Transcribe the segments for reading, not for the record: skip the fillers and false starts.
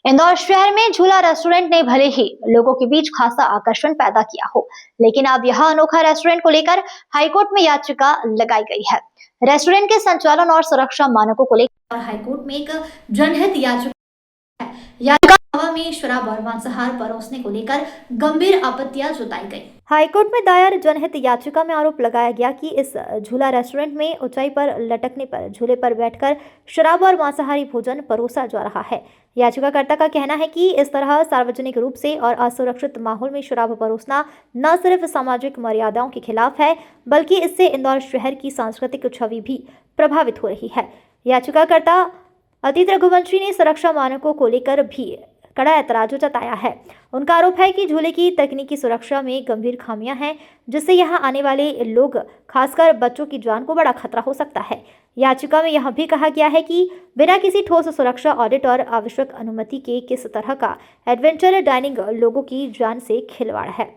इंदौर शहर में झूला रेस्टोरेंट ने भले ही लोगों के बीच खासा आकर्षण पैदा किया हो, लेकिन अब यह अनोखा रेस्टोरेंट को लेकर हाईकोर्ट में याचिका लगाई गई है। रेस्टोरेंट के संचालन और सुरक्षा मानकों को लेकर हाईकोर्ट में एक जनहित याचिका में शराब और मांसाहार परोसने को लेकर गंभीर आपत्तियां जताई गई। हाईकोर्ट में दायर जनहित याचिका में आरोप लगाया गया कि इस झूला रेस्टोरेंट में ऊंचाई पर लटकने पर झूले पर बैठकर शराब और मांसाहारी भोजन परोसा जा रहा है। याचिकाकर्ता का कहना है कि इस तरह सार्वजनिक रूप से और असुरक्षित माहौल में शराब परोसना न सिर्फ सामाजिक मर्यादाओं के खिलाफ है, बल्कि इससे इंदौर शहर की सांस्कृतिक छवि भी प्रभावित हो रही है। याचिकाकर्ता अतीत रघुवंशी ने सुरक्षा मानकों को लेकर भी कड़ा ऐतराज जताया है। उनका आरोप है कि झूले की तकनीकी सुरक्षा में गंभीर खामियां हैं, जिससे यहां आने वाले लोग, खासकर बच्चों की जान को बड़ा खतरा हो सकता है। याचिका में यह भी कहा गया है कि बिना किसी ठोस सुरक्षा ऑडिट और आवश्यक अनुमति के किस तरह का एडवेंचर डाइनिंग लोगों की जान से खिलवाड़ है।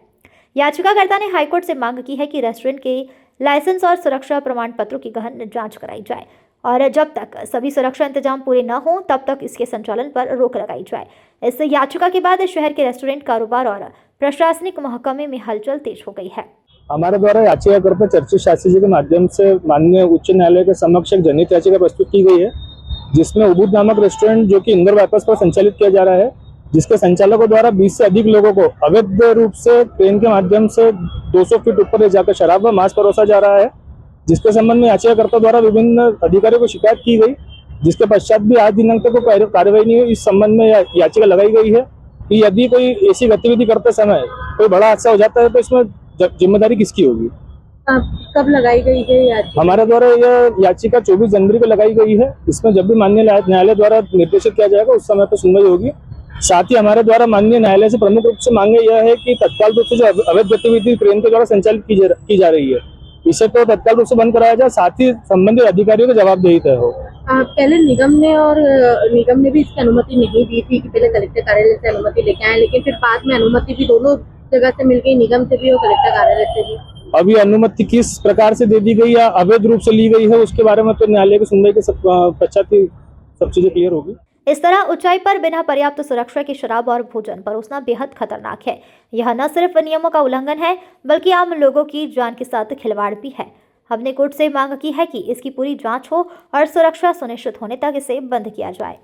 याचिकाकर्ता ने हाईकोर्ट से मांग की है कि रेस्टोरेंट के लाइसेंस और सुरक्षा प्रमाण पत्रों की गहन जांच कराई जाए और जब तक सभी सुरक्षा इंतजाम पूरे न हों तब तक इसके संचालन पर रोक लगाई जाए। इस याचिका के बाद शहर के रेस्टोरेंट कारोबार और प्रशासनिक महकमे में हलचल तेज हो गई है। हमारे द्वारा याचिकाकर्ता चर्चित शास्त्री जी के माध्यम से माननीय उच्च न्यायालय के समक्ष एक जनहित याचिका प्रस्तुत की गई है, जिसमें उबूद नामक रेस्टोरेंट जो कि इंदौर बाईपास पर संचालित किया जा रहा है, जिसके संचालकों द्वारा 20 से अधिक लोगों को अवैध रूप से ट्रेन के माध्यम से 200 फीट ऊपर ले जाकर शराब व मांस परोसा जा रहा है, जिसके संबंध में याचिकाकर्ता द्वारा विभिन्न अधिकारियों को शिकायत की गई, जिसके पश्चात भी आज दिनांक तक कोई कार्रवाई नहीं हुई। इस संबंध में याचिका लगाई गई है कि यदि कोई ऐसी गतिविधि करते समय कोई बड़ा हादसा हो जाता है तो इसमें जिम्मेदारी किसकी होगी। कब लगाई गई है याचिका? हमारे द्वारा यह याचिका 24 जनवरी को लगाई गई है। इसमें जब भी माननीय न्यायालय द्वारा निर्देशित किया जाएगा उस समय पर सुनवाई होगी। साथ ही हमारे द्वारा माननीय न्यायालय से प्रमुख रूप से मांगे यह है कि तत्काल रूप से जो अवैध गतिविधि ट्रेन के द्वारा संचालित की जा रही है, इसे तो तत्काल रूप से बंद कराया जाए, साथ ही संबंधित अधिकारियों को जवाबदेही तय हो। पहले निगम ने भी इसकी अनुमति नहीं दी थी कि पहले कलेक्टर कार्यालय से अनुमति लेके आए, लेकिन फिर बाद में अनुमति भी दोनों जगह से मिल गई, निगम से भी और कलेक्टर कार्यालय से भी। अभी अनुमति किस प्रकार से दे दी गई या अवैध रूप से ली गई है, उसके बारे में तो न्यायालय की सुनवाई के पश्चात ही सब चीजें क्लियर होगी। इस तरह ऊंचाई पर बिना पर्याप्त सुरक्षा की शराब और भोजन परोसना बेहद खतरनाक है। यह न सिर्फ नियमों का उल्लंघन है, बल्कि आम लोगों की जान के साथ खिलवाड़ भी है। हमने कोर्ट से मांग की है कि इसकी पूरी जांच हो और सुरक्षा सुनिश्चित होने तक इसे बंद किया जाए।